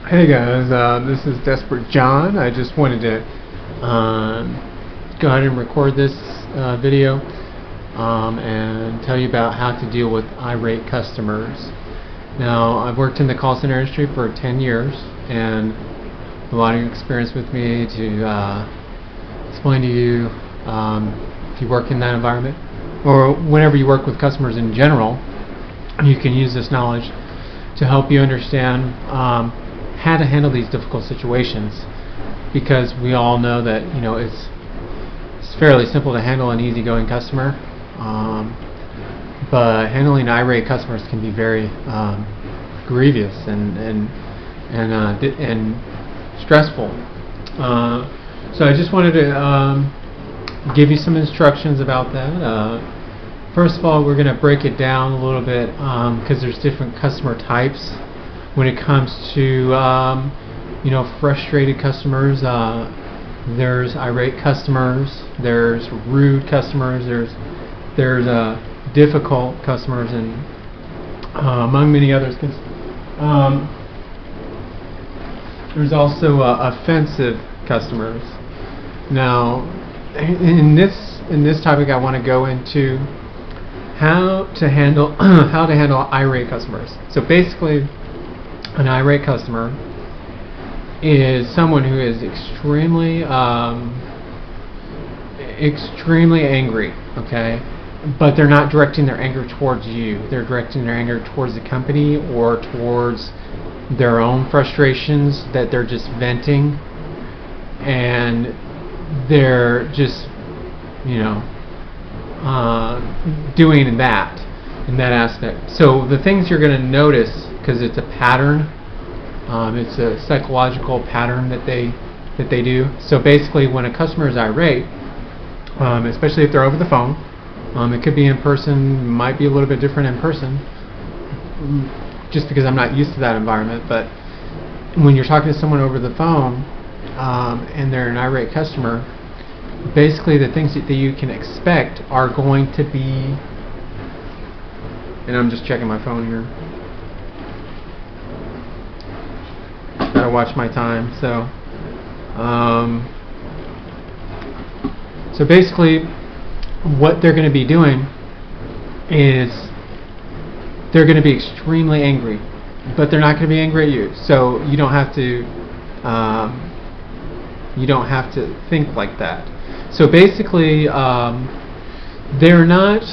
Hey guys, this is Desperate John. I just wanted to go ahead and record this video and tell you about how to deal with irate customers. Now, I've worked in the call center industry for 10 years and a lot of experience with me to explain to you if you work in that environment or whenever you work with customers in general. You can use this knowledge to help you understand how to handle these difficult situations, because we all know that it's fairly simple to handle an easygoing customer, but handling irate customers can be very grievous and stressful. So I just wanted to give you some instructions about that. First of all, we're going to break it down a little bit because there's different customer types when it comes to frustrated customers. There's irate customers, there's rude customers, there's difficult customers, and among many others. There's also offensive customers. Now, in this topic, I want to go into how to handle irate customers. So basically, an irate customer is someone who is extremely angry, okay? But they're not directing their anger towards you. They're directing their anger towards the company or towards their own frustrations that they're just venting, and they're just doing that in that aspect. So the things you're going to notice, because it's a pattern, it's a psychological pattern that they do. So basically, when a customer is irate, especially if they're over the phone, it could be in person, might be a little bit different in person, just because I'm not used to that environment. But when you're talking to someone over the phone and they're an irate customer, basically the things that you can expect are going to be, and I'm just checking my phone here, gotta watch my time. So basically what they're going to be doing is they're going to be extremely angry, but they're not going to be angry at you. So you don't have to think like that. So basically, they're not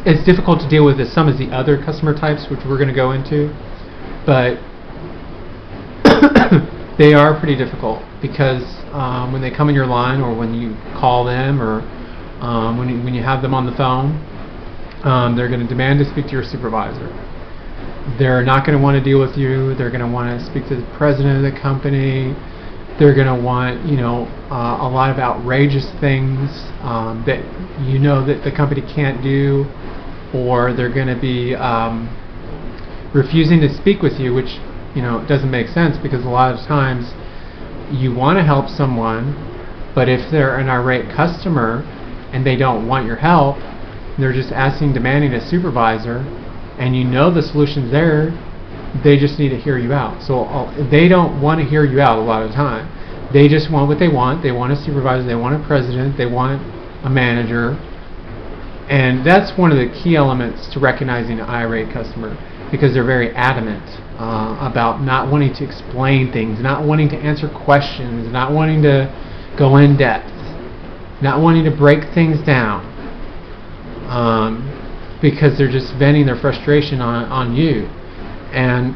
as difficult to deal with as some of the other customer types, which we're going to go into, but they are pretty difficult because when they come in your line, or when you call them, or when you have them on the phone, they're going to demand to speak to your supervisor. They're not going to want to deal with you. They're going to want to speak to the president of the company. They're going to want, a lot of outrageous things that that the company can't do, or they're going to be refusing to speak with you, which doesn't make sense, because a lot of times you want to help someone, but if they're an irate customer and they don't want your help, they're just demanding a supervisor, and the solution's there. They just need to hear you out. So they don't want to hear you out a lot of the time. They just want what they want. They want a supervisor, they want a president, they want a manager. And that's one of the key elements to recognizing an irate customer, because they're very adamant about not wanting to explain things, not wanting to answer questions, not wanting to go in depth, not wanting to break things down, because they're just venting their frustration on you. And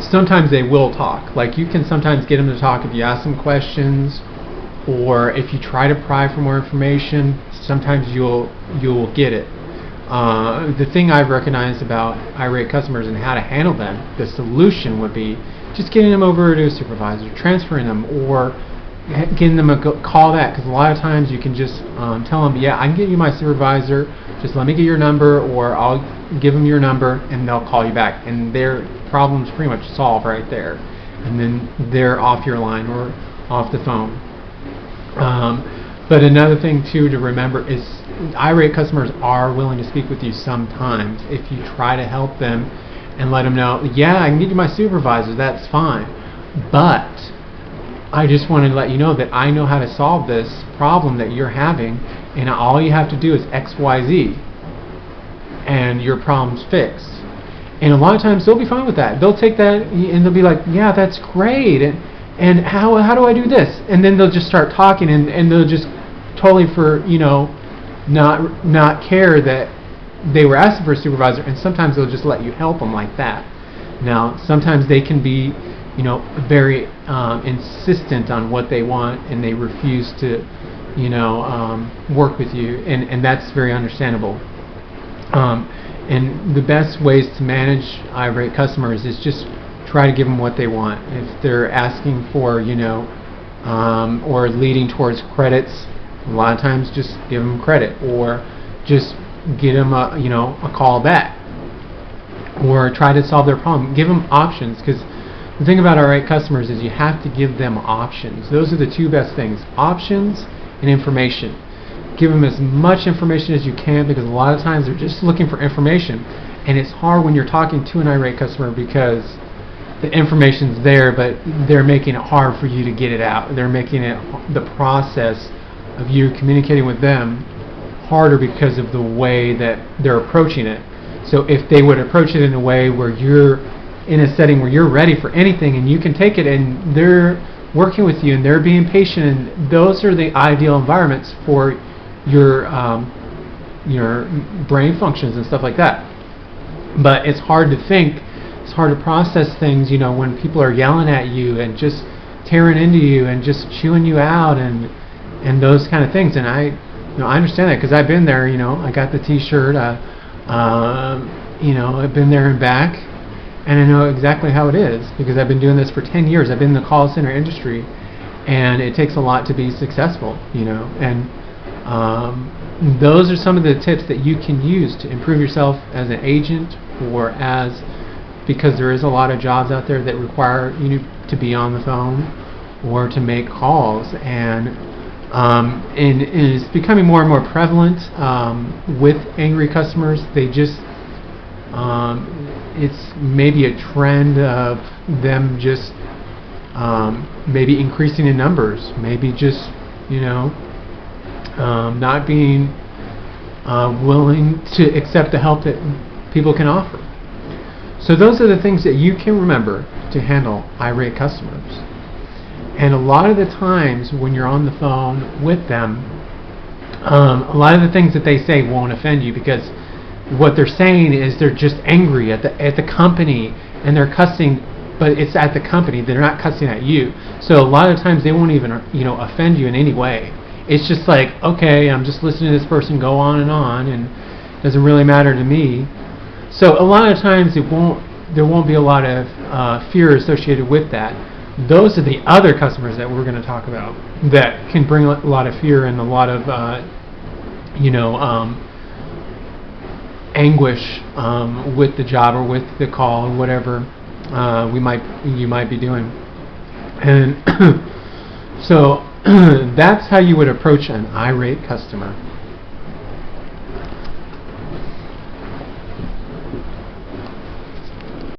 sometimes they will talk. Like, you can sometimes get them to talk if you ask them questions, or if you try to pry for more information. Sometimes you'll get it. The thing I've recognized about irate customers and how to handle them, the solution would be just getting them over to a supervisor, transferring them, or getting them a call back. Because a lot of times you can just tell them, yeah, I can get you my supervisor, just let me get your number, or I'll give them your number and they'll call you back, and their problem's pretty much solved right there, and then they're off your line or off the phone. But another thing too to remember is irate customers are willing to speak with you sometimes if you try to help them and let them know, yeah, I can get you my supervisor, that's fine, but I just wanted to let you know that I know how to solve this problem that you're having, and all you have to do is X, Y, Z, and your problem's fixed. And a lot of times they'll be fine with that. They'll take that and they'll be like, yeah, that's great, and how do I do this? And then they'll just start talking, and they'll just totally not care that they were asking for a supervisor, and sometimes they'll just let you help them like that. Now, sometimes they can be, very insistent on what they want, and they refuse to, work with you, and that's very understandable. And the best ways to manage irate customers is just try to give them what they want. If they're asking for, or leading towards credits, a lot of times just give them credit, or just get them a call back, or try to solve their problem. Give them options, because the thing about irate customers is you have to give them options. Those are the two best things: options and information. Give them as much information as you can, because a lot of times they're just looking for information, and it's hard when you're talking to an irate customer because the information's there, but they're making it hard for you to get it out. They're making it, the process of you communicating with them, harder because of the way that they're approaching it. So if they would approach it in a way where you're in a setting where you're ready for anything and you can take it, and they're working with you and they're being patient, and those are the ideal environments for your brain functions and stuff like that. But it's hard to think, it's hard to process things, when people are yelling at you and just tearing into you and just chewing you out and those kind of things. And I understand that, because I've been there. I got the T-shirt. I've been there and back, and I know exactly how it is, because I've been doing this for 10 years. I've been in the call center industry, and it takes a lot to be successful. And those are some of the tips that you can use to improve yourself as an agent, or because there is a lot of jobs out there that require you to be on the phone or to make calls, and it's becoming more and more prevalent with angry customers. They just it's maybe a trend of them just maybe increasing in numbers, maybe just not being willing to accept the help that people can offer. So those are the things that you can remember to handle irate customers. And a lot of the times when you're on the phone with them, a lot of the things that they say won't offend you, because what they're saying is they're just angry at the company, and they're cussing, but it's at the company. They're not cussing at you. So a lot of times they won't even offend you in any way. It's just like, okay, I'm just listening to this person go on, and it doesn't really matter to me. So a lot of times there won't be a lot of fear associated with that. Those are the other customers that we're going to talk about that can bring a lot of fear and a lot of anguish with the job or with the call or whatever you might be doing. And so that's how you would approach an irate customer.